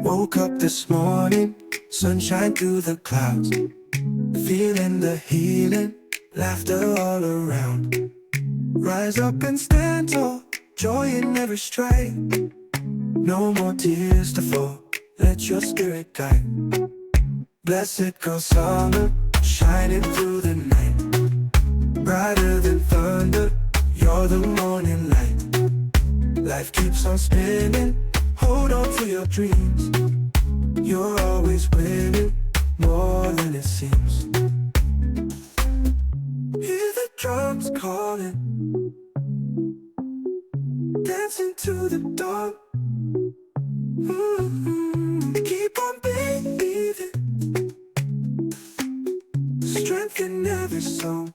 Woke up this morning, sunshine through the clouds, feeling the healing, laughter all around. Rise up and stand tall, joy in every stride. No more tears to fall, let your spirit guide. Blessed girl summer, shining through the night. Brighter than thunder, you're the morning light. Life keeps on spinning, hold on to your dreams. You're always winning, more than it seems. Hear the drums calling, dancing to the dawn. Keep on believing, strength in every song.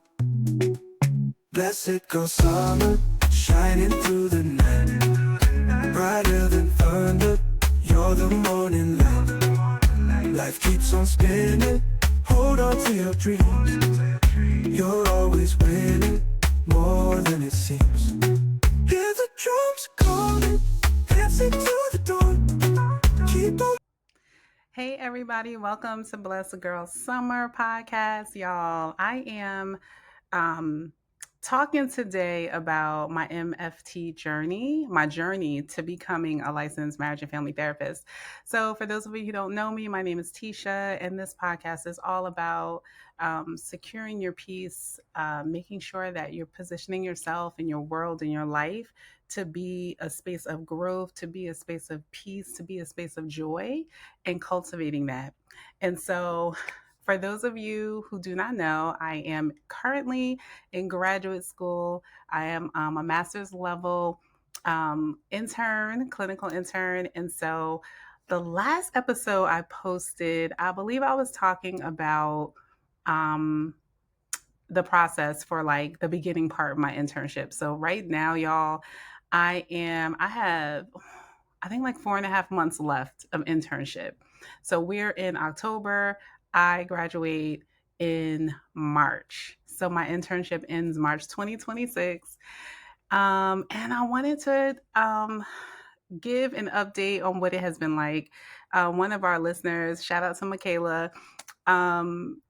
Blessed girl summer, shining through the night. Brighter than thunder, you're the morning light. Life keeps on spinning, hold on to your dreams. You're always winning, more than it seems. Hear the drums calling, dancing to the dawn. Keep on. Hey everybody, welcome to Bless a Girl Summer Podcast, y'all. I am talking today about my MFT journey, my journey to becoming a licensed marriage and family therapist. So for those of you who don't know me, my name is Tisha, and this podcast is all about securing your peace, making sure that you're positioning yourself in your world, in your life, to be a space of growth, to be a space of peace, to be a space of joy, and cultivating that. And so for those of you who do not know, I am currently in graduate school. I am a master's level intern, clinical intern. And so the last episode I posted, I believe I was talking about the process for like the beginning part of my internship. So right now, y'all, I have, I think like 4.5 months left of internship. So we're in October. I graduate in March. So my internship ends March 2026. And I wanted to give an update on what it has been like. One of our listeners, shout out to Michaela,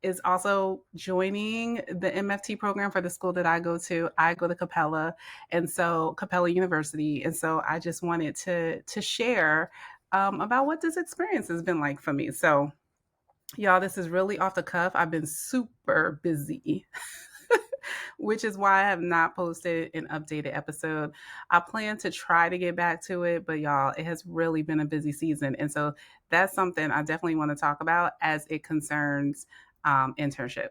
is also joining the MFT program for the school that I go to. I go to Capella, and so Capella University. And so I just wanted to share about what this experience has been like for me. So y'all, this is really off the cuff. I've been super busy, which is why I have not posted an updated episode. I plan to try to get back to it, but y'all, it has really been a busy season. And so that's something I definitely want to talk about as it concerns internship.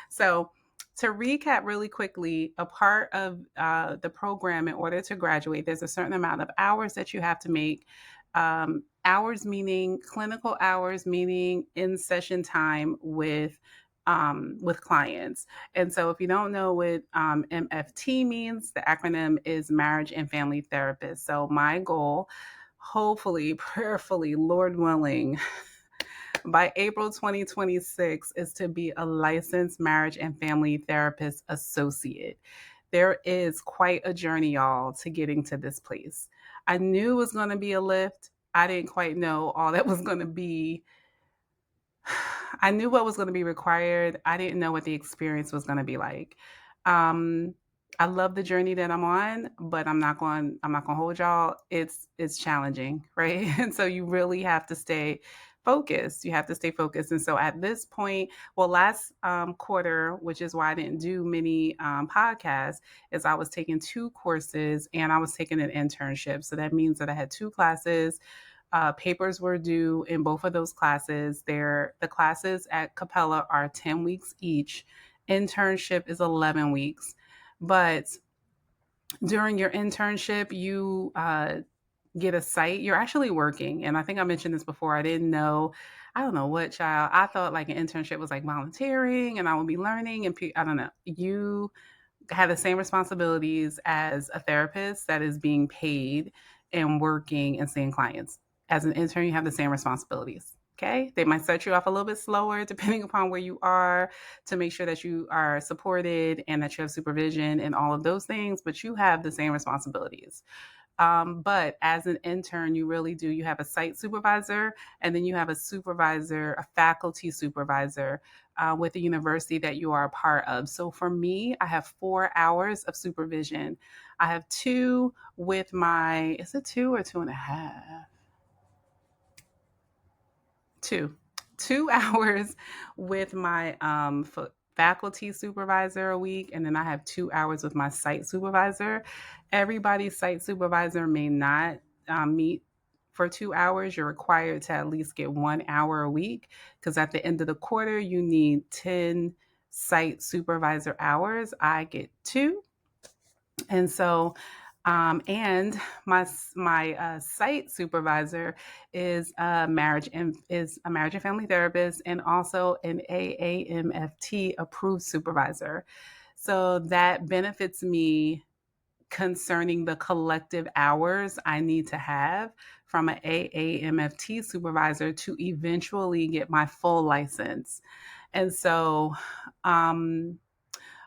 So to recap really quickly, a part of the program, in order to graduate, there's a certain amount of hours that you have to make. Hours meaning clinical hours, meaning in session time with clients. And so if you don't know what MFT means, the acronym is Marriage and Family Therapist. So my goal, hopefully, prayerfully, Lord willing, by April 2026 is to be a licensed marriage and family therapist associate. There is quite a journey, y'all, to getting to this place. I knew it was going to be a lift. I didn't quite know all that was going to be. I knew what was going to be required. I didn't know what the experience was going to be like. I love the journey that I'm on, but I'm not going to hold y'all. It's challenging, right? And so you really have to stay focused. You have to stay focused. And so at this point, well, last quarter, which is why I didn't do many podcasts, is I was taking 2 courses and I was taking an internship. So that means that I had 2 classes. Papers were due in both of those classes. The classes at Capella are 10 weeks each. Internship is 11 weeks. But during your internship, you get a site. You're actually working. And I think I mentioned this before. I don't know what, child. I thought like an internship was like volunteering and I would be learning. And I don't know. You have the same responsibilities as a therapist that is being paid and working and seeing clients. As an intern, you have the same responsibilities. Okay, they might start you off a little bit slower depending upon where you are to make sure that you are supported and that you have supervision and all of those things, but you have the same responsibilities. But as an intern, you really do. You have a site supervisor, and then you have a supervisor, a faculty supervisor with the university that you are a part of. So for me, I have 4 hours of supervision. I have two with my, is it 2 or 2.5? Two. 2 hours with my faculty supervisor a week, and then I have 2 hours with my site supervisor. Everybody's site supervisor may not meet for 2 hours. You're required to at least get 1 hour a week because at the end of the quarter, you need 10 site supervisor hours. I get two. And so, and my site supervisor is a marriage and family therapist, and also an AAMFT approved supervisor. So that benefits me concerning the collective hours I need to have from an AAMFT supervisor to eventually get my full license. And so, um,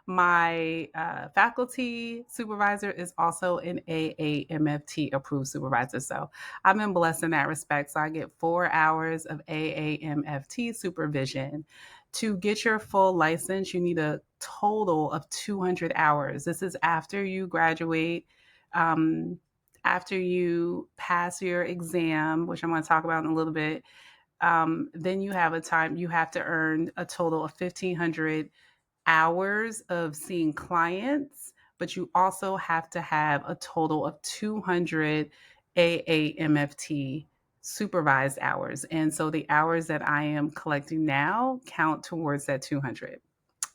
my faculty supervisor is also an AAMFT approved supervisor. So I've been blessed in that respect. So I get 4 hours of AAMFT supervision. To get your full license, you need a total of 200 hours. This is after you graduate, um, after you pass your exam, which I'm going to talk about in a little bit. Then you have you have to earn a total of 1,500 hours of seeing clients, but you also have to have a total of 200 AAMFT supervised hours. And so the hours that I am collecting now count towards that 200.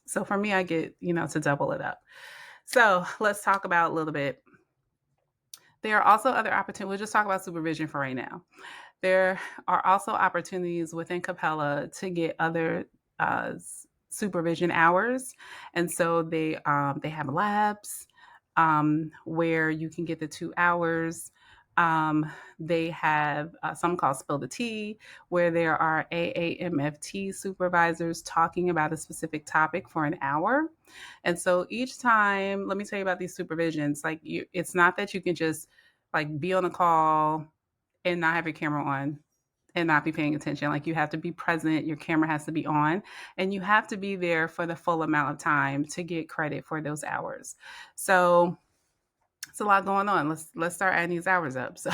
So for me, I get, to double it up. So let's talk about a little bit. There are also other opportunities. We'll just talk about supervision for right now. There are also opportunities within Capella to get other uh, supervision hours, and so they have labs where you can get the 2 hours. Um, they have some called Spill the Tea, where there are AAMFT supervisors talking about a specific topic for an hour. And so each time, let me tell you about these supervisions. Like, it's not that you can just like be on a call and not have your camera on and not be paying attention. Like, you have to be present, your camera has to be on, and you have to be there for the full amount of time to get credit for those hours. So it's a lot going on. Let's start adding these hours up. So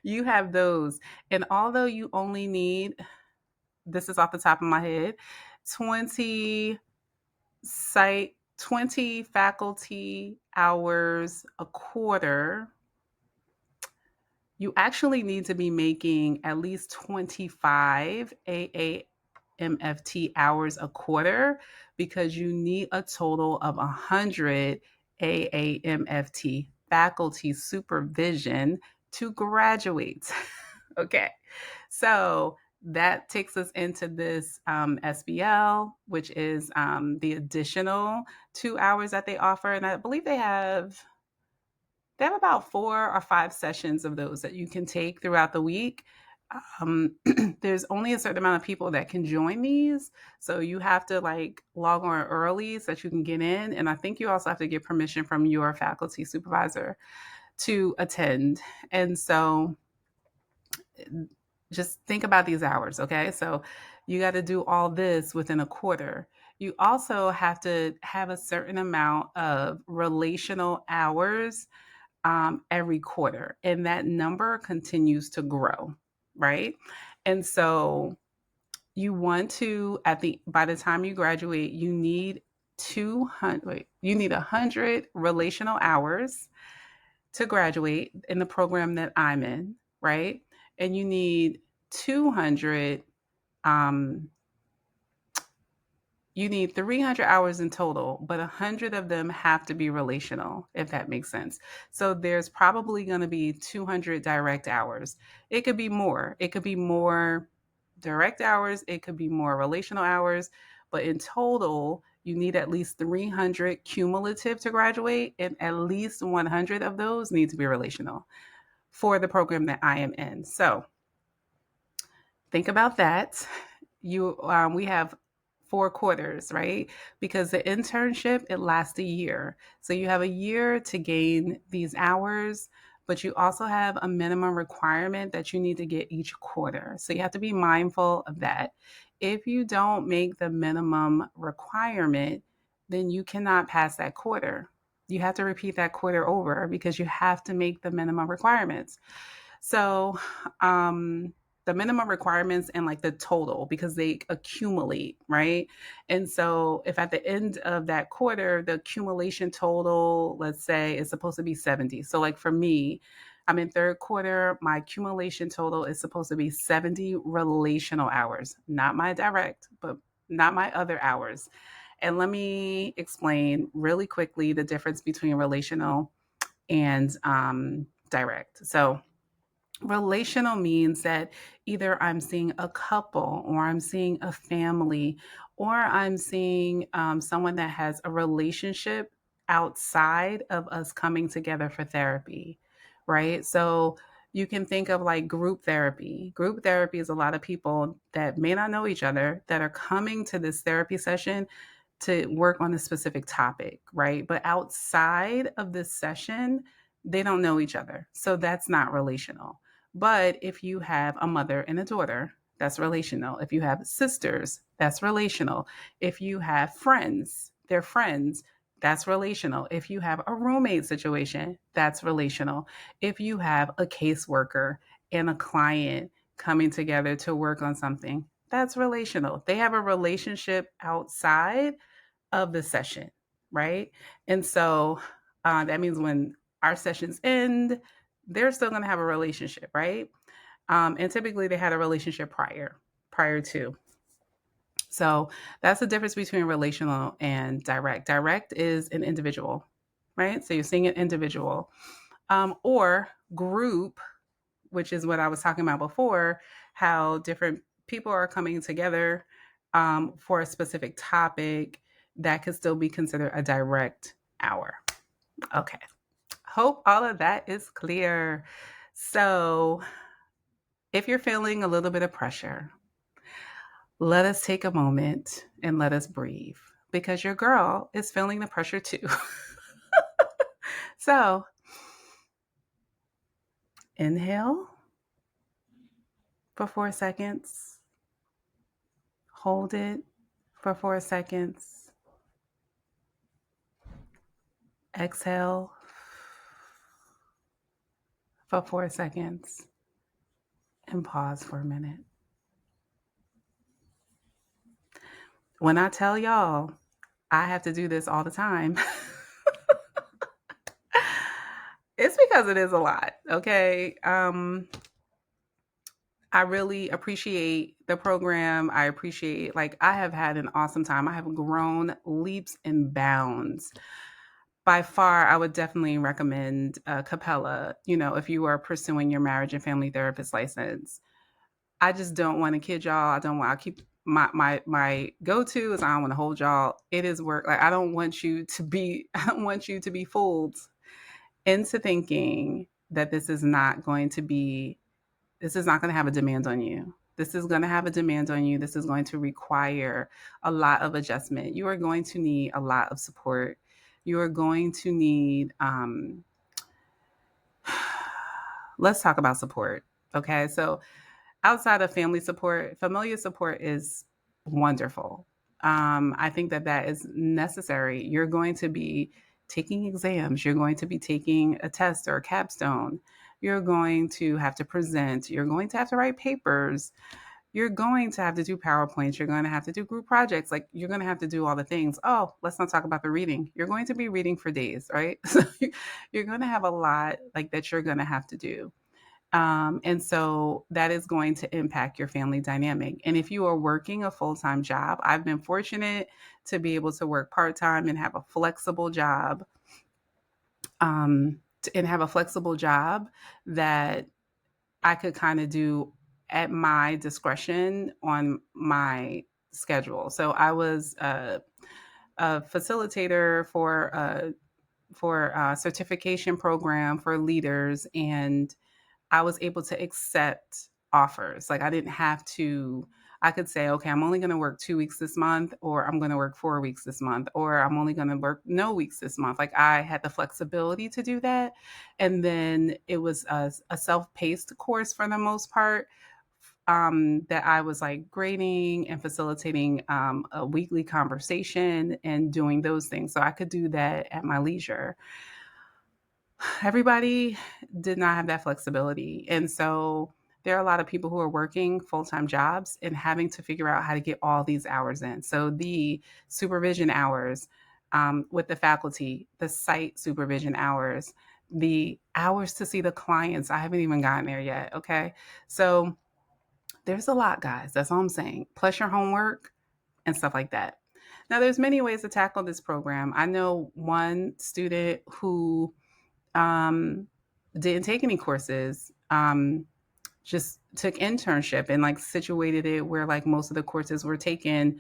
you have those. And although you only need, this is off the top of my head, 20 20 faculty hours a quarter, you actually need to be making at least 25 AAMFT hours a quarter because you need a total of 100 AAMFT faculty supervision to graduate. Okay, so that takes us into this SBL, which is the additional 2 hours that they offer. And I believe they have about 4 or 5 sessions of those that you can take throughout the week. There's only a certain amount of people that can join these. So you have to like log on early so that you can get in. And I think you also have to get permission from your faculty supervisor to attend. And so just think about these hours, okay? So you got to do all this within a quarter. You also have to have a certain amount of relational hours every quarter, and that number continues to grow, right? And so you want to, by the time you graduate, you need 100 relational hours to graduate in the program that I'm in, right? And you need 200 um, you need 300 hours in total, but 100 of them have to be relational, if that makes sense. So there's probably going to be 200 direct hours. It could be more. It could be more direct hours. It could be more relational hours. But in total, you need at least 300 cumulative to graduate, and at least 100 of those need to be relational for the program that I am in. So Think about that. We have 4 quarters, right? Because the internship, it lasts a year. So you have a year to gain these hours, but you also have a minimum requirement that you need to get each quarter. So you have to be mindful of that. If you don't make the minimum requirement, then you cannot pass that quarter. You have to repeat that quarter over because you have to make the minimum requirements. So, the minimum requirements and like the total because they accumulate, right? And so, if at the end of that quarter, the accumulation total, let's say, is supposed to be 70. So, like for me, I'm in third quarter, my accumulation total is supposed to be 70 relational hours, not my direct, but not my other hours. And let me explain really quickly the difference between relational and direct. So, relational means that either I'm seeing a couple or I'm seeing a family or I'm seeing someone that has a relationship outside of us coming together for therapy, right? So you can think of like group therapy. Group therapy is a lot of people that may not know each other that are coming to this therapy session to work on a specific topic, right? But outside of this session, they don't know each other. So that's not relational. But if you have a mother and a daughter, that's relational. If you have sisters, that's relational. If you have friends, they're friends, that's relational. If you have a roommate situation, that's relational. If you have a caseworker and a client coming together to work on something, that's relational. They have a relationship outside of the session, right? And so that means when our sessions end, they're still going to have a relationship, right? And typically they had a relationship prior to. So that's the difference between relational and direct. Direct is an individual, right? So you're seeing an individual, or group, which is what I was talking about before, how different people are coming together for a specific topic that could still be considered a direct hour. Okay. Hope all of that is clear. So, if you're feeling a little bit of pressure, let us take a moment and let us breathe because your girl is feeling the pressure too. So, inhale for 4 seconds, hold it for 4 seconds, exhale for 4 seconds, and pause for a minute. When I tell y'all, I have to do this all the time. It's because it is a lot, okay? I really appreciate the program. I appreciate, like, I have had an awesome time. I have grown leaps and bounds. By far, I would definitely recommend Capella, if you are pursuing your marriage and family therapist license. I just don't want to kid y'all. I keep my go-to is I don't want to hold y'all. It is work. Like I don't want you to be I don't want you to be fooled into thinking that this is not going to have a demand on you. This is going to have a demand on you. This is going to require a lot of adjustment. You are going to need a lot of support. You are going to need, let's talk about support. Okay. So, outside of family support, familiar support is wonderful. I think that that is necessary. You're going to be taking exams, you're going to be taking a test or a capstone, you're going to have to present, you're going to have to write papers, you're going to have to do PowerPoints, you're going to have to do group projects, like you're going to have to do all the things. Oh, let's not talk about the reading. You're going to be reading for days, right? So you're going to have a lot like that you're going to have to do. And so that is going to impact your family dynamic. And if you are working a full time job, I've been fortunate to be able to work part time and have a flexible job. And have a flexible job that I could kind of do at my discretion on my schedule. So I was a facilitator for a certification program for leaders, and I was able to accept offers. Like I didn't have to, I could say, okay, I'm only going to work 2 weeks this month, or I'm going to work 4 weeks this month, or I'm only going to work no weeks this month. Like I had the flexibility to do that. And then it was a self paced course for the most part, that I was like grading and facilitating a weekly conversation and doing those things. So I could do that at my leisure. Everybody did not have that flexibility. And so there are a lot of people who are working full time jobs and having to figure out how to get all these hours in. So the supervision hours with the faculty, the site supervision hours, the hours to see the clients. I haven't even gotten there yet. Okay. So there's a lot, guys. That's all I'm saying. Plus your homework and stuff like that. Now, there's many ways to tackle this program. I know one student who um, didn't take any courses, just took internship and like situated it where like most of the courses were taken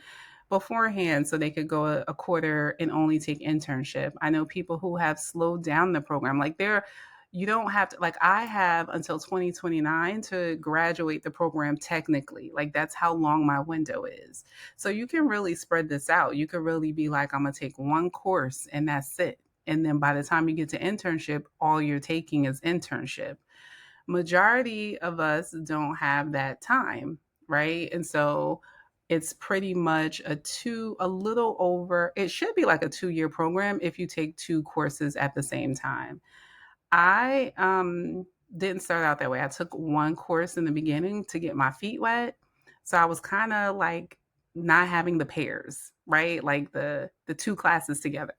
beforehand so they could go a quarter and only take internship. I know people who have slowed down the program. Like they're you don't have to like I have until 2029 to graduate the program technically. Like that's how long my window is. So you can really spread this out. You could really be like, I'm gonna take one course and that's it. And then by the time you get to internship, all you're taking is internship. Majority of us don't have that time, right? And so it's pretty much a little over, it should be like a 2-year program if you take two courses at the same time. I didn't start out that way. I took one course in the beginning to get my feet wet. So I was kind of like not having the pairs, right? Like the two classes together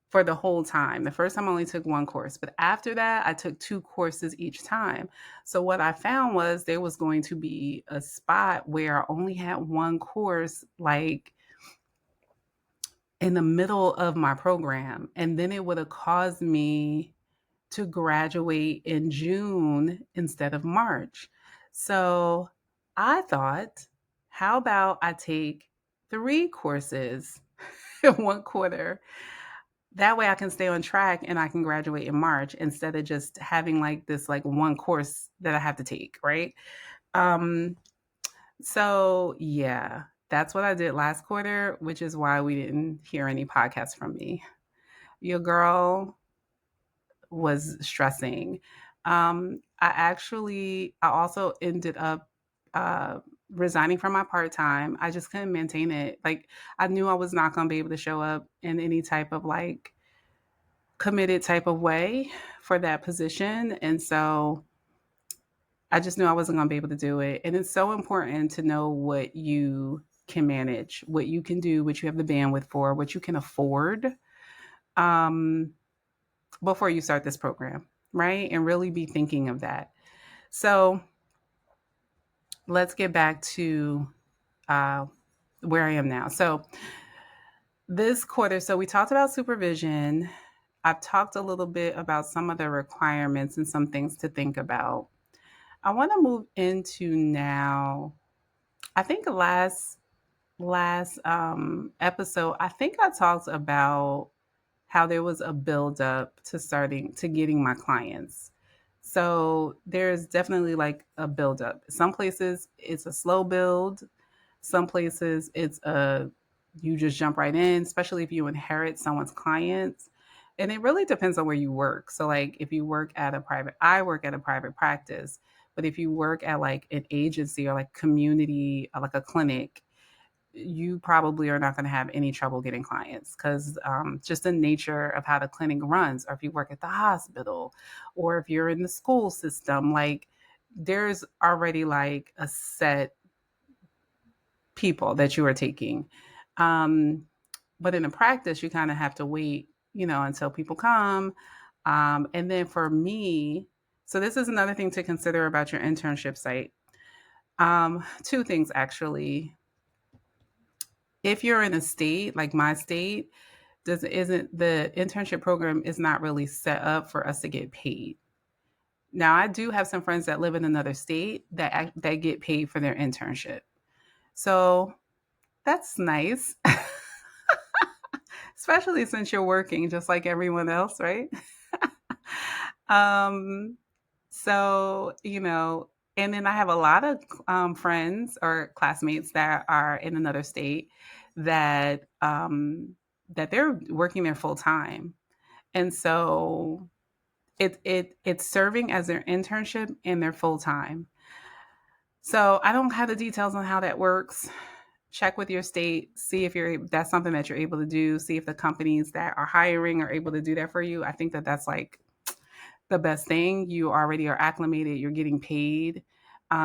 for the whole time. The first time I only took one course, but after that, I took two courses each time. So what I found was there was going to be a spot where I only had one course, like in the middle of my program. And then it would have caused me to graduate in June instead of March. So I thought, how about I take 3 courses in one quarter? That way I can stay on track and I can graduate in March instead of just having like this like one course that I have to take, right? Um so yeah, that's what I did last quarter, which is why we didn't hear any podcasts from me. Your girl was stressing. I also ended up uh resigning from my part-time. I just couldn't maintain it. Like I knew I was not going to be able to show up in any type of like committed type of way for that position. And so I just knew I wasn't going to be able to do it. And it's so important to know what you can manage, what you can do, what you have the bandwidth for, what you can afford um, before you start this program, right? And really be thinking of that. So let's get back to uh, where I am now. So this quarter, so we talked about supervision. I've talked a little bit about some of the requirements and some things to think about. I want to move into now. I think last episode, I think I talked about how there was a build up to starting to getting my clients. So there's definitely like a build up. Some places it's a slow build. Some places it's a you just jump right in, especially if you inherit someone's clients. And it really depends on where you work. So like if you work at a private I work at a private practice, but if you work at like an agency or like community or like a clinic, you probably are not going to have any trouble getting clients because just the nature of how the clinic runs, or if you work at the hospital, or if you're in the school system, like there's already like a set people that you are taking. Um, but in a practice, you kind of have to wait, until people come. And then for me, so this is another thing to consider about your internship site. Two things actually. If you're in a state like my state, does isn't the internship program is not really set up for us to get paid. Now, I do have some friends that live in another state that get paid for their internship. So that's nice, especially since you're working just like everyone else, right? um, so, And then I have a lot of friends or classmates that are in another state that that they're working there full time, and so it's serving as their internship and their full time. So I don't have the details on how that works. Check with your state, see if that's something that you're able to do. See if the companies that are hiring are able to do that for you. I think that that's like the best thing. You already are acclimated, you're getting paid.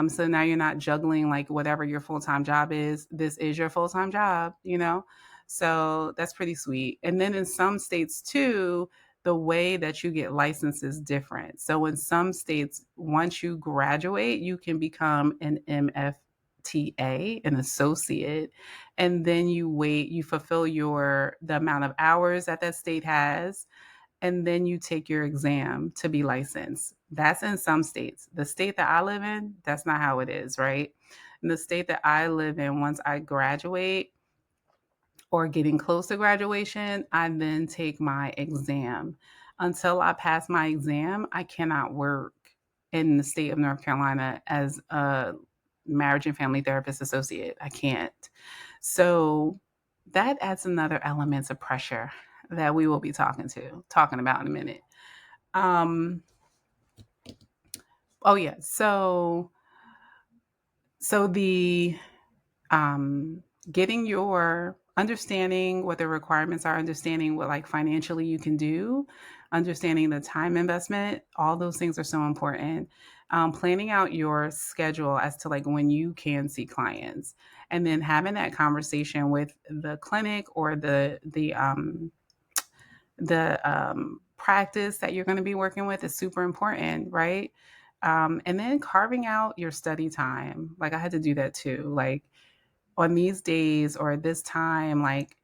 So now you're not juggling like whatever your full time job is. This is your full time job, you know? So that's pretty sweet. And then in some states too, the way that you get licensed is different. So in some states, once you graduate, you can become an MFTA, an associate, and then you wait, you fulfill the amount of hours that that state has, and then you take your exam to be licensed. That's in some states. The state that I live in, that's not how it is, right? In the state that I live in, once I graduate or getting close to graduation, I then take my exam. Until I pass my exam, I cannot work in the state of North Carolina as a marriage and family therapist associate. I can't. So that adds another element of pressure that we will be talking about in a minute. Um, oh yeah. So the um, getting your understanding what the requirements are, understanding what like financially you can do, understanding the time investment, all those things are so important. Planning out your schedule as to like when you can see clients, and then having that conversation with the clinic or the practice that you're going to be working with is super important, right? And then carving out your study time. Like I had to do that too. Like on these days or this time, like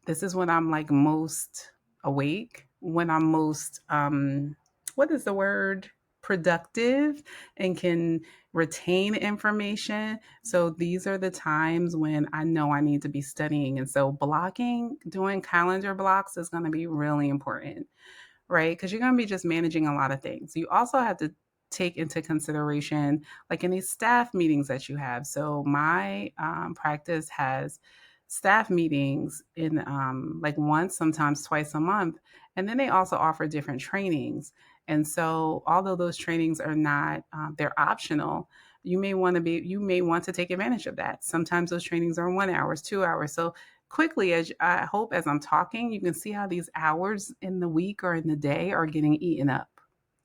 this is when I'm like most awake, when I'm most what is the word? Productive and can retain information. So these are the times when I know I need to be studying. And so blocking, doing calendar blocks is going to be really important, right? Because you're going to be just managing a lot of things. You also have to take into consideration, like any staff meetings that you have. So my practice has staff meetings in like once, sometimes twice a month. And then they also offer different trainings. And so, although those trainings are not, they're optional, you may want to take advantage of that. Sometimes those trainings are 1 hour, 2 hours. So quickly, as I hope as I'm talking, you can see how these hours in the week or in the day are getting eaten up,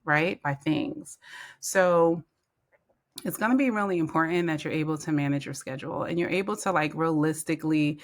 right, by things. So it's going to be really important that you're able to manage your schedule and you're able to like realistically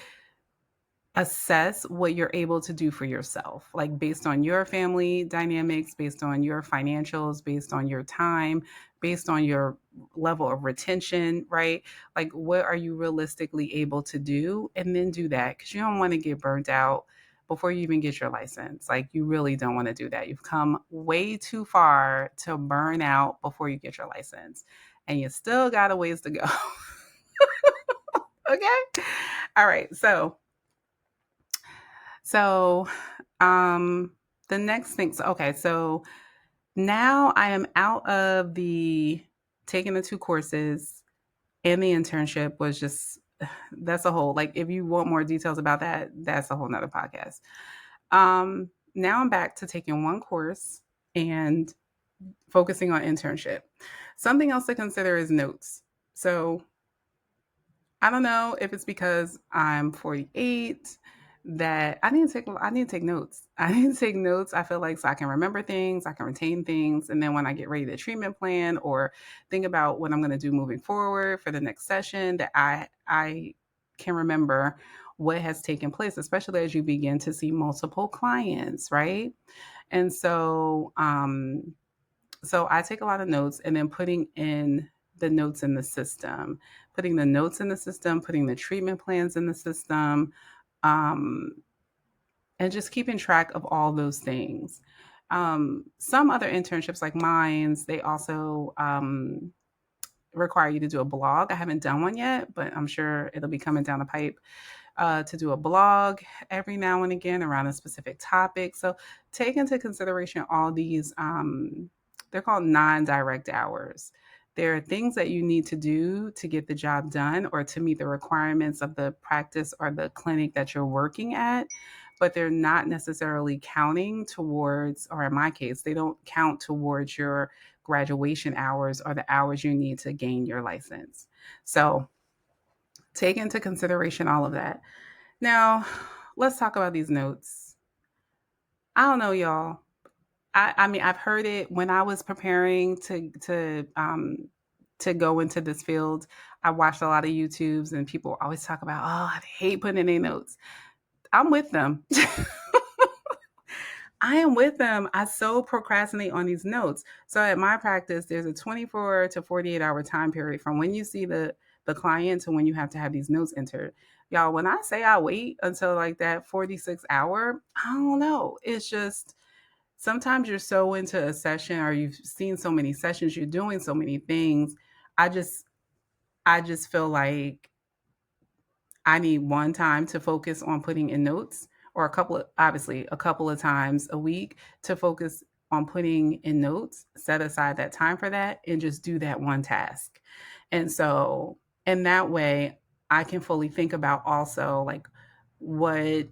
assess what you're able to do for yourself, like based on your family dynamics, based on your financials, based on your time, based on your level of retention, right? Like, what are you realistically able to do? And then do that because you don't want to get burnt out before you even get your license. Like, you really don't want to do that. You've come way too far to burn out before you get your license, and you still got a ways to go. Okay. All right. So, um, the next thing, so, okay, so now I am out of the taking the two courses, and the internship was just, that's a whole, like, if you want more details about that, that's a whole nother podcast. Now I'm back to taking one course and focusing on internship. Something else to consider is notes. So I don't know if it's because I'm 48 that I need to take notes. I need to take notes. I feel like so I can remember things, I can retain things, and then when I get ready to treatment plan or think about what I'm going to do moving forward for the next session, that I can remember what has taken place, especially as you begin to see multiple clients, right? And so I take a lot of notes and then putting in the notes in the system, putting the notes in the system, putting the treatment plans in the system, um, and just keeping track of all those things. Some other internships like mine's, they also require you to do a blog. I haven't done one yet, but I'm sure it'll be coming down the pipe to do a blog every now and again around a specific topic. So take into consideration all these, they're called non direct hours. There are things that you need to do to get the job done or to meet the requirements of the practice or the clinic that you're working at, but they're not necessarily counting towards, or in my case, they don't count towards your graduation hours or the hours you need to gain your license. So take into consideration all of that. Now, let's talk about these notes. I don't know, y'all. I mean, I've heard it when I was preparing to go into this field. I watched a lot of YouTubes and people always talk about, oh, I hate putting in their notes. I'm with them. I am with them. I so procrastinate on these notes. So at my practice, there's a 24 to 48-hour time period from when you see the client to when you have to have these notes entered. Y'all, when I say I wait until like that 46 hour, I don't know. It's just sometimes you're so into a session or you've seen so many sessions, you're doing so many things. I just I just feel like I need one time to focus on putting in notes, or a couple of times a week to focus on putting in notes, set aside that time for that and just do that one task. And so, in that way, I can fully think about also like what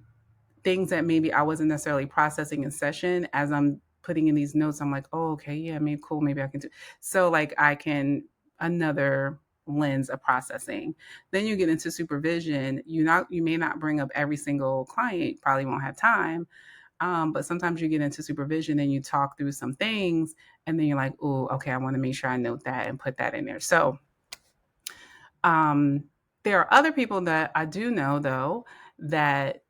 things that maybe I wasn't necessarily processing in session as I'm putting in these notes. I'm like, oh, okay, yeah, maybe cool, maybe I can do. So like I can another lens of processing. Then you get into supervision. You may not bring up every single client, probably won't have time. But sometimes you get into supervision and you talk through some things, and then you're like, oh, okay, I want to make sure I note that and put that in there. So um, there are other people that I do know though that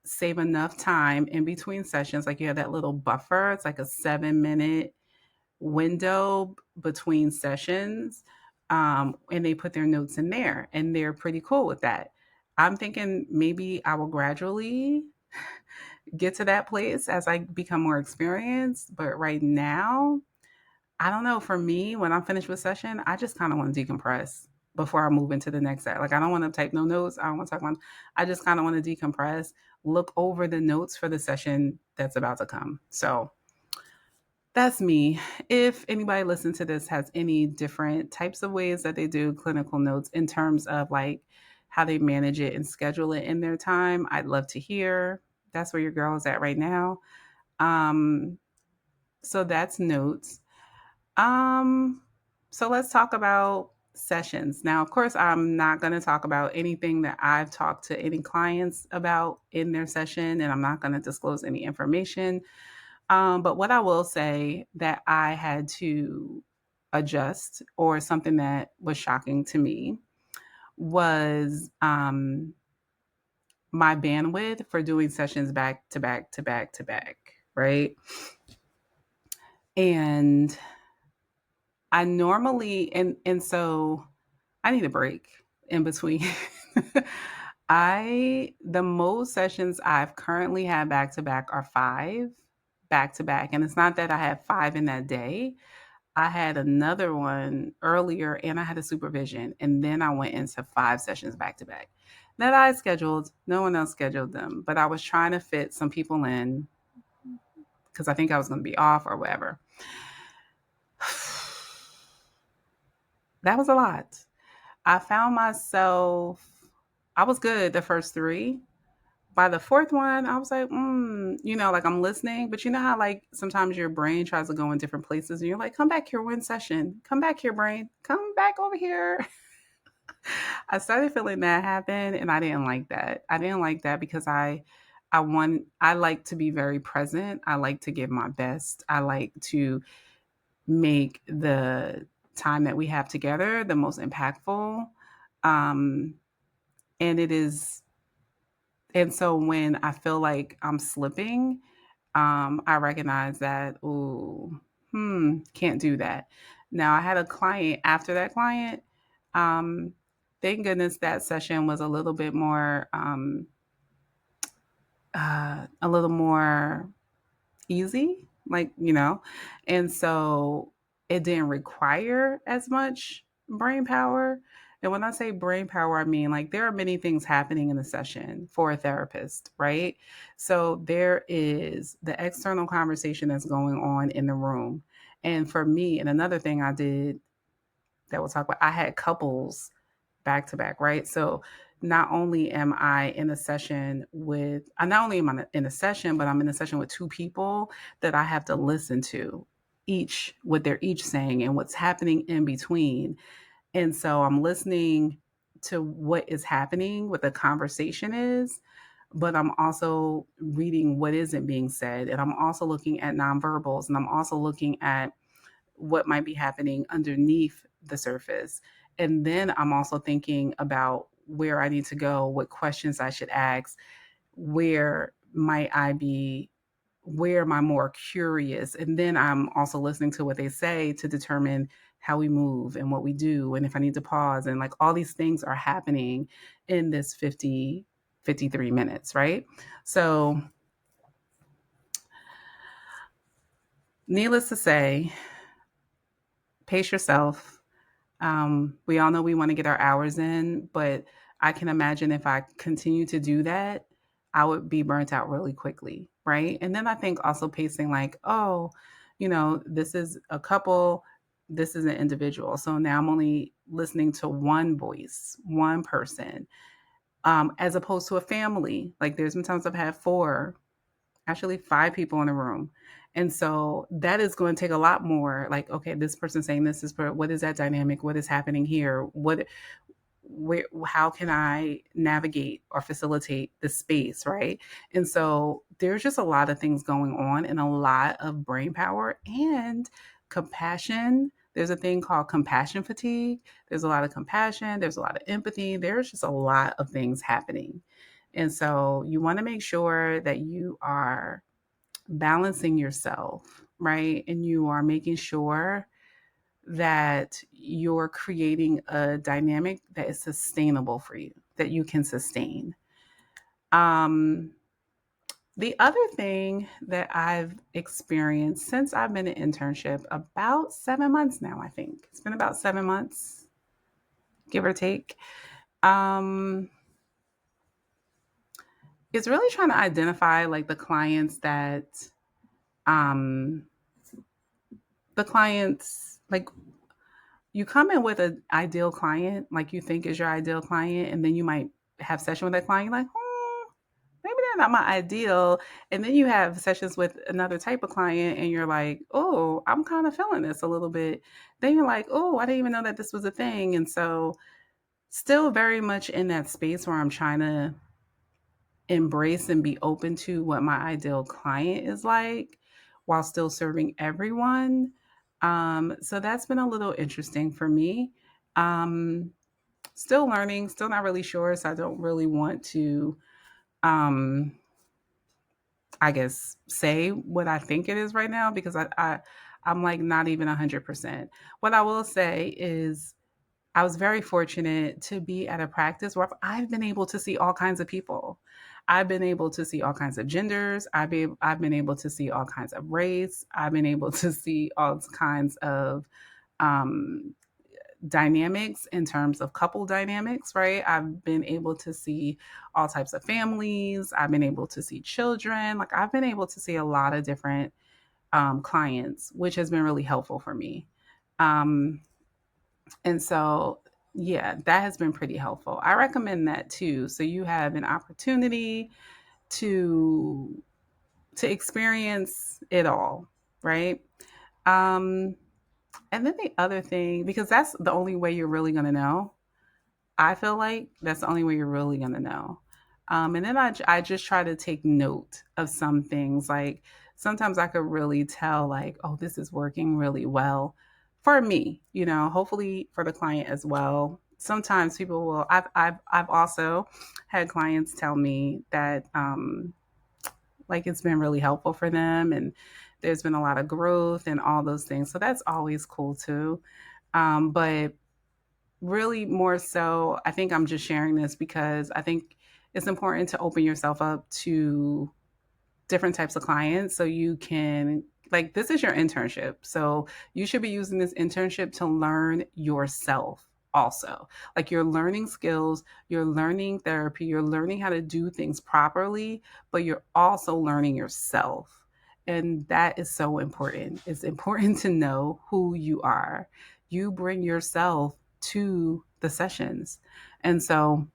save enough time in between sessions. Like you have that little buffer. It's like a 7 minute window between sessions. And they put their notes in there and they're pretty cool with that. I'm thinking maybe I will gradually get to that place as I become more experienced. But right now, I don't know. For me, when I'm finished with session, I just kind of want to decompress before I move into the next set. Like I don't want to type no notes. I don't want to talk about. I just kind of want to decompress, look over the notes for the session that's about to come. So that's me. If anybody listening to this has any different types of ways that they do clinical notes in terms of like how they manage it and schedule it in their time, I'd love to hear. That's where your girl is at right now. Um, so that's notes. Um, so let's talk about sessions. Now, of course, I'm not going to talk about anything that I've talked to any clients about in their session, and I'm not going to disclose any information. But what I will say that I had to adjust, or something that was shocking to me, was my bandwidth for doing sessions back to back to back to back, right? And I normally and so I need a break in between. I the most sessions I've currently had back to back are 5 back to back, and it's not that I had 5 in that day. I had another one earlier and I had a supervision, and then I went into 5 sessions back to back that I scheduled. No one else scheduled them, but I was trying to fit some people in because I think I was going to be off or whatever. That was a lot. I found myself, I was good the first 3. By the 4th one, I was like, like I'm listening, but you know how like sometimes your brain tries to go in different places and you're like, come back here one session. Come back here, brain. Come back over here. I started feeling that happen and I didn't like that. I didn't like that because I like to be very present. I like to give my best. I like to make the time that we have together the most impactful. Um, and it is, and so when I feel like I'm slipping, I recognize that, ooh, can't do that. Now I had a client after that client. Um, thank goodness that session was a little more easy, and so it didn't require as much brain power. And when I say brain power, I mean like there are many things happening in the session for a therapist, right? So there is the external conversation that's going on in the room. And for me, and another thing I did that will talk about, I had couples back to back, right? So not only am I in a session with, not only am I in a session, but I'm in a session with two people that I have to listen to each, what they're each saying and what's happening in between. And so I'm listening to what is happening, what the conversation is, but I'm also reading what isn't being said. And I'm also looking at nonverbals, and I'm also looking at what might be happening underneath the surface. And then I'm also thinking about where I need to go, what questions I should ask, where might I be, where am I more curious? And then I'm also listening to what they say to determine how we move and what we do, and if I need to pause. And like all these things are happening in this 53 minutes, right? So, needless to say, pace yourself. We all know we want to get our hours in, but I can imagine if I continue to do that, I would be burnt out really quickly, right? And then I think also pacing like, oh, this is a couple, this is an individual. So now I'm only listening to one voice, one person, as opposed to a family. Like there's been times I've had four, actually five people in a room. And so that is going to take a lot more. Like, okay, this person saying this is what is that dynamic? What is happening here? How can I navigate or facilitate the space, right? And so there's just a lot of things going on and a lot of brain power and compassion. There's a thing called compassion fatigue. There's a lot of compassion. There's a lot of empathy. There's just a lot of things happening. And so you want to make sure that you are balancing yourself, right? And you are making sure that you're creating a dynamic that is sustainable for you, that you can sustain. Um, the other thing that I've experienced since I've been in internship, about 7 months now, I think it's been about 7 months, give or take. Um, it's really trying to identify like um, the clients like you come in with an ideal client, like you think is your ideal client, and then you might have session with that client, you're like, maybe they're not my ideal. And then you have sessions with another type of client and you're like, oh, I'm kind of feeling this a little bit. Then you're like, oh, I didn't even know that this was a thing. And so still very much in that space where I'm trying to embrace and be open to what my ideal client is like while still serving everyone. So that's been a little interesting for me. Um, Still learning, still not really sure. So I don't really want to, um, I guess, say what I think it is right now because I'm like not even 100%. What I will say is I was very fortunate to be at a practice where I've been able to see all kinds of people. I've been able to see all kinds of genders. I've been able to see all kinds of race. I've been able to see all kinds of um, dynamics in terms of couple dynamics, right? I've been able to see all types of families. I've been able to see children. Like I've been able to see a lot of different clients, which has been really helpful for me. Um, and so, yeah, that has been pretty helpful. I recommend that too. So you have an opportunity to experience it all, right? Um, and then the other thing, because that's the only way you're really going to know. I feel like that's the only way you're really going to know. And then I just try to take note of some things. Like sometimes I could really tell, like, oh, this is working really well for me, hopefully for the client as well. Sometimes people will, I've also had clients tell me that, like it's been really helpful for them and there's been a lot of growth and all those things. So that's always cool too. But really more so, I think I'm just sharing this because I think it's important to open yourself up to different types of clients so you can, like, this is your internship. So you should be using this internship to learn yourself also. Like you're learning skills, you're learning therapy, you're learning how to do things properly, but you're also learning yourself. And that is so important. It's important to know who you are. you bring yourself to the sessions. And so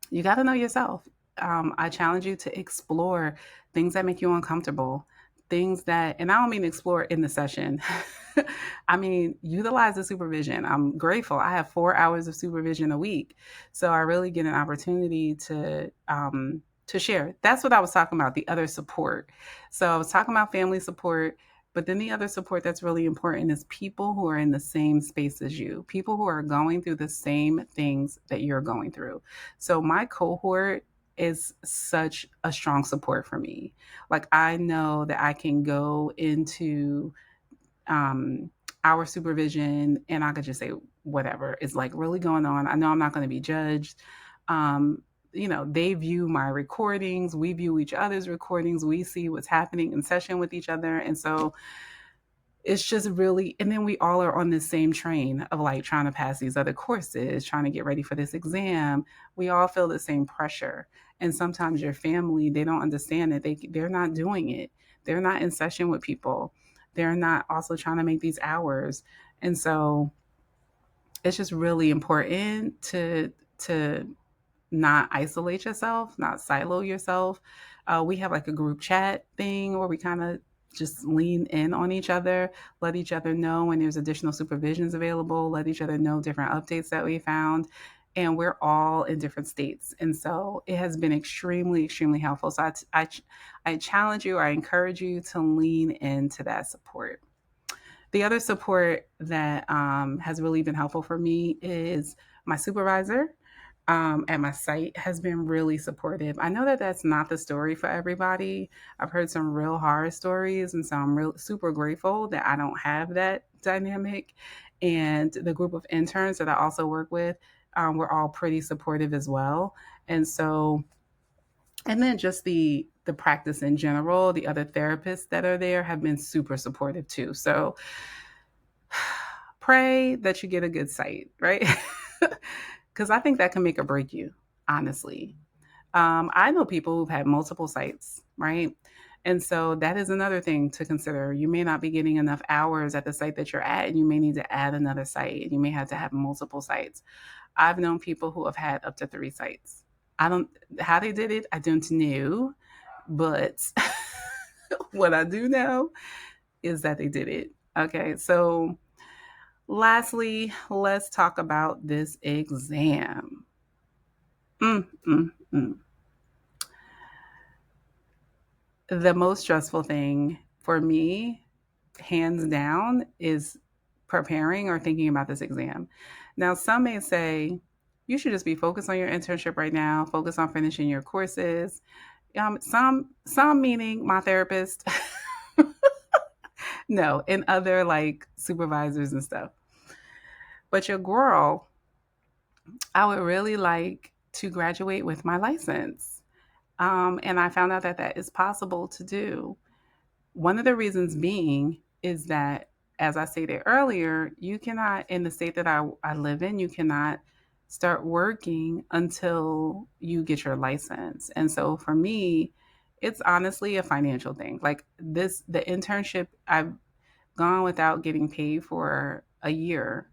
you got to know yourself. I challenge you to explore things that make you uncomfortable, things that, and I don't mean explore in the session. I mean, utilize the supervision. I'm grateful. I have 4 hours of supervision a week. So I really get an opportunity to share. That's what I was talking about, the other support. So I was talking about family support, but then the other support that's really important is people who are in the same space as you, people who are going through the same things that you're going through. So my cohort is such a strong support for me. Like I know that I can go into um, our supervision and I could just say whatever is like really going on. I know I'm not going to be judged. Um, they view my recordings, we view each other's recordings, we see what's happening in session with each other. And so it's just really, and then we all are on the same train of like trying to pass these other courses, trying to get ready for this exam. We all feel the same pressure. And sometimes your family, they don't understand that they're not doing it. They're not in session with people. They're not also trying to make these hours. And so it's just really important to not isolate yourself, not silo yourself. We have like a group chat thing where we kind of just lean in on each other, let each other know when there's additional supervisions available, let each other know different updates that we found. And we're all in different states. And so it has been extremely, extremely helpful. So I challenge you, I encourage you to lean into that support. The other support that has really been helpful for me is my supervisor at my site has been really supportive. I know that that's not the story for everybody. I've heard some real horror stories, and so I'm real super grateful that I don't have that dynamic. And the group of interns that I also work with, we're all pretty supportive as well. And so, and then just the practice in general, the other therapists that are there have been super supportive too. So pray that you get a good site, right? Because I think that can make or break you, honestly. I know people who've had multiple sites, right? And so that is another thing to consider. You may not be getting enough hours at the site that you're at, and you may need to add another site. You may have to have multiple sites. I've known people who have had up to 3 sites. I don't, how they did it, I don't know. But what I do know is that they did it. Okay. So lastly, let's talk about this exam. Mm, mm, mm. The most stressful thing for me, hands down, is preparing or thinking about this exam. Now, some may say you should just be focused on your internship right now, focus on finishing your courses. Some meaning my therapist, no, and other like supervisors and stuff. But your girl, I would really like to graduate with my license. And I found out that that is possible to do. One of the reasons being is that, as I stated earlier, you cannot, in the state that I live in, you cannot start working until you get your license. And so for me, it's honestly a financial thing. Like this, the internship, I've gone without getting paid for a year.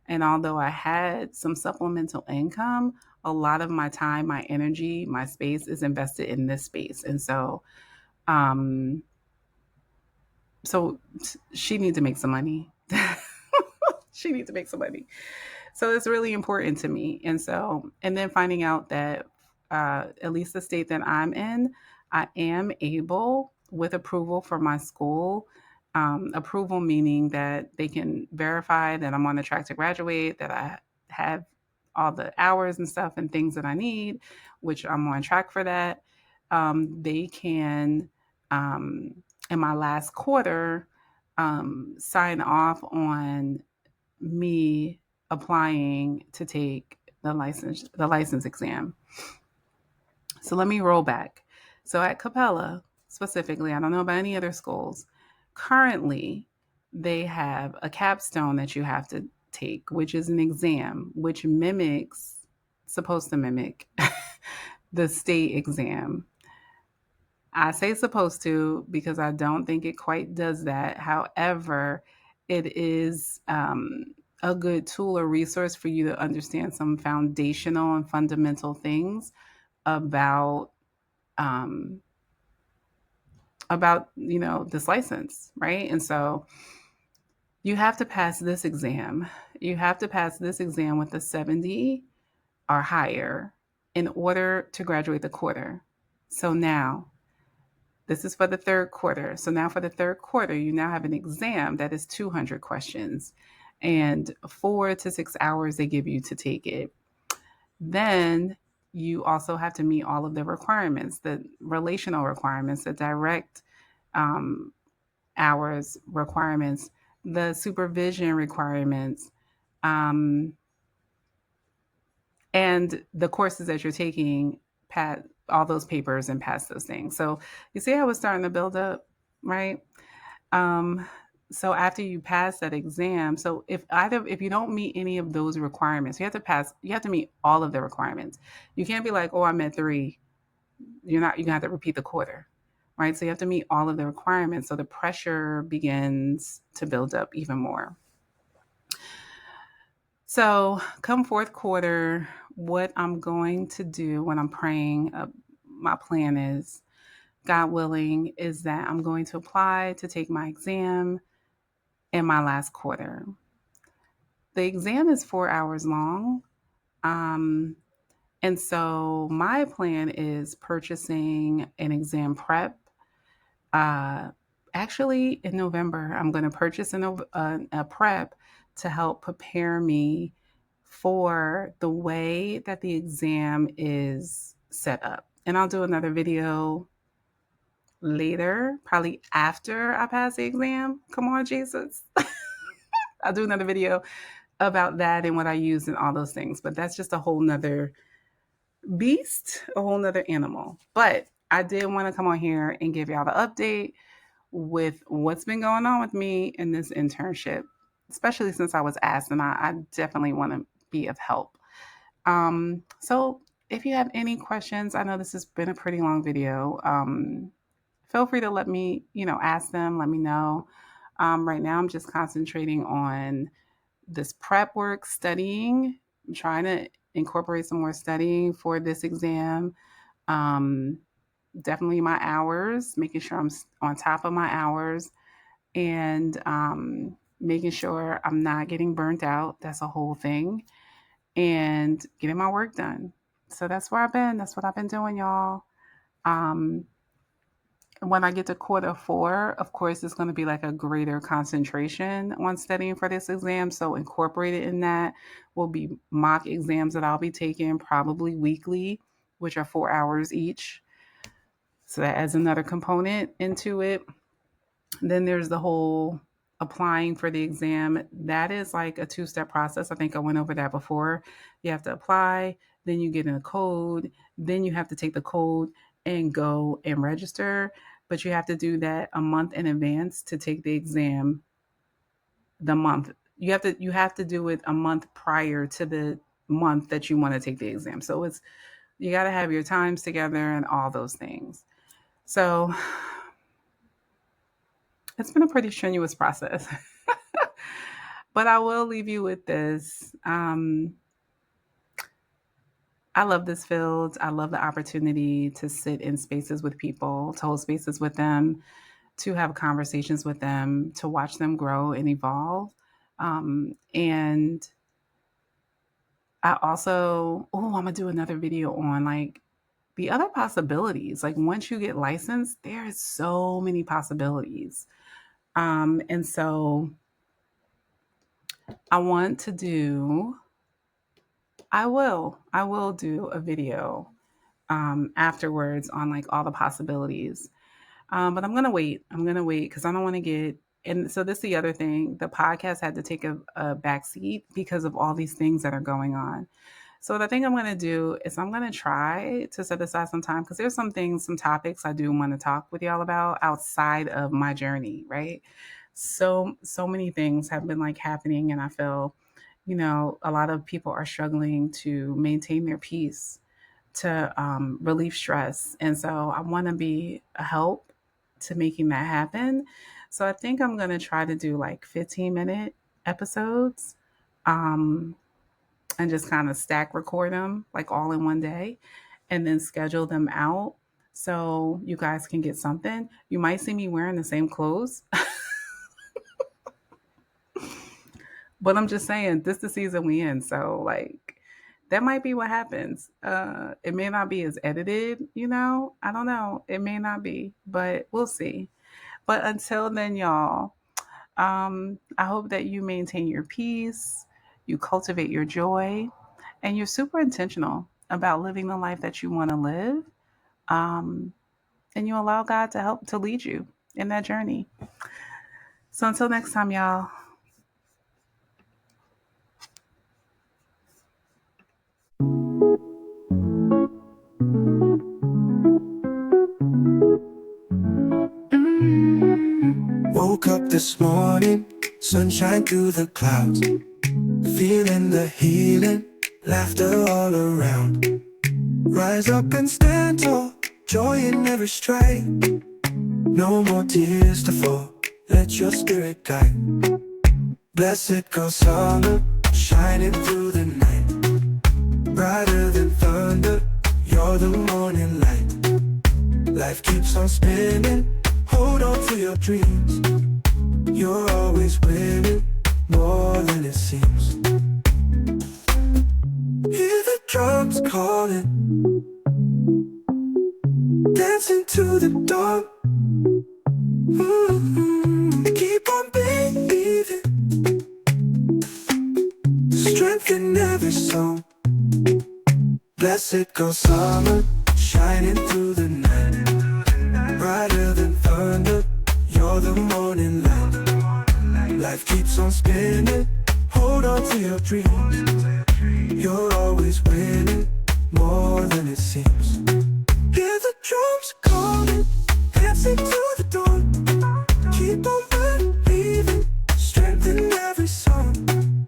And although I had some supplemental income, a lot of my time, my energy, my space is invested in this space. And so, um, so she needs to make some money. She needs to make some money. So it's really important to me. And so, and then finding out that at least the state that I'm in, I am able, with approval from my school, approval meaning that they can verify that I'm on the track to graduate, that I have all the hours and stuff and things that I need, which I'm on track for that. They can, um, in my last quarter, sign off on me applying to take the license exam. So let me roll back. So at Capella specifically, I don't know about any other schools. Currently, they have a capstone that you have to take, which is an exam, which mimics, supposed to mimic the state exam. I say supposed to because I don't think it quite does that. However, it is a good tool or resource for you to understand some foundational and fundamental things about um, this license, right? And so you have to pass this exam. You have to pass this exam with a 70 or higher in order to graduate the quarter. So now, this is for the third quarter. So now for the third quarter, you now have an exam that is 200 questions and 4 to 6 hours they give you to take it. Then you also have to meet all of the requirements, the relational requirements, the direct um, hours requirements, the supervision requirements, um, and the courses that you're taking, pat all those papers and pass those things. So you see how it's starting to build up, right? Um, so after you pass that exam, so if you don't meet any of those requirements, you have to meet all of the requirements. You can't be like, oh, I met three. You're gonna have to repeat the quarter, right? So you have to meet all of the requirements. So the pressure begins to build up even more. So come fourth quarter, what I'm going to do when I'm praying, my plan is, God willing, is that I'm going to apply to take my exam in my last quarter. The exam is 4 hours long. Um, and so my plan is purchasing an exam prep. Uh, Actually, in November, I'm going to purchase a prep to help prepare me for the way that the exam is set up. And I'll do another video later, probably after I pass the exam. Come on, Jesus. I'll do another video about that and what I use and all those things. But that's just a whole nother beast, a whole nother animal. But I did want to come on here and give y'all the update with what's been going on with me in this internship, especially since I was asked, and I definitely want to be of help. So if you have any questions, I know this has been a pretty long video. Feel free to let me, ask them, let me know. Right now, I'm just concentrating on this prep work, studying. I'm trying to incorporate some more studying for this exam. Um, Definitely my hours, making sure I'm on top of my hours, and making sure I'm not getting burnt out. That's a whole thing. And getting my work done. So that's where I've been. That's what I've been doing, y'all. Um, when I get to quarter four, of course, it's going to be like a greater concentration on studying for this exam. So incorporated in that will be mock exams that I'll be taking probably weekly, which are 4 hours each. So that adds another component into it. Then there's the whole applying for the exam. That is like a two-step process. I think I went over that before. You have to apply, then you get in a code, then you have to take the code and go and register. But you have to do that a month in advance to take the exam. The month you have to do it a month prior to the month that you want to take the exam. So you got to have your times together and all those things. So it's been a pretty strenuous process. But I will leave you with this. I love this field. I love the opportunity to sit in spaces with people, to hold spaces with them, to have conversations with them, to watch them grow and evolve. And I also, I'm going to do another video on like the other possibilities. Like once you get licensed, there's so many possibilities. And so I want to do, I will do a video afterwards on like all the possibilities. But I'm gonna wait. I'm gonna wait because I don't want to get. And so this is the other thing. The podcast had to take a back seat because of all these things that are going on. So the thing I'm gonna do is I'm gonna try to set aside some time because there's some things, some topics I do want to talk with y'all about outside of my journey, right? So many things have been like happening, and I feel, a lot of people are struggling to maintain their peace, to relieve stress. And so I want to be a help to making that happen. So I think I'm going to try to do like 15-minute episodes um, and just kind of stack record them like all in one day and then schedule them out so you guys can get something. You might see me wearing the same clothes, but I'm just saying this is the season we in. So like that might be what happens. It may not be as edited, you know. I don't know. It may not be, but we'll see. But until then, y'all, I hope that you maintain your peace, you cultivate your joy, and you're super intentional about living the life that you want to live. Um, and you allow God to help to lead you in that journey. So until next time, y'all. Woke up this morning, sunshine through the clouds, feeling the healing, laughter all around. Rise up and stand tall, joy in every stride. No more tears to fall, let your spirit guide. Blessed go summer, shining through the night. Brighter than thunder, you're the morning light. Life keeps on spinning, hold on to your dreams. You're always winning, more than it seems. Hear the drums calling, dancing to the dawn. Keep on believing, strength in every song. Blessed go summer, shining through the night. Brighter than thunder, you're the morning light. Life keeps on spinning, hold on to your dreams. You're always winning, more than it seems. Hear the drums calling, dancing to the dawn. Keep on believing, strength in every song.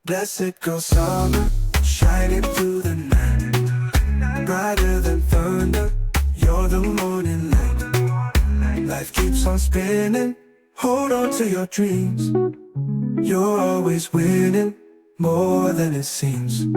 Blessed go summer, shining through the night. Brighter than thunder, you're the morning light. Life keeps on spinning, hold on to your dreams. You're always winning, more than it seems.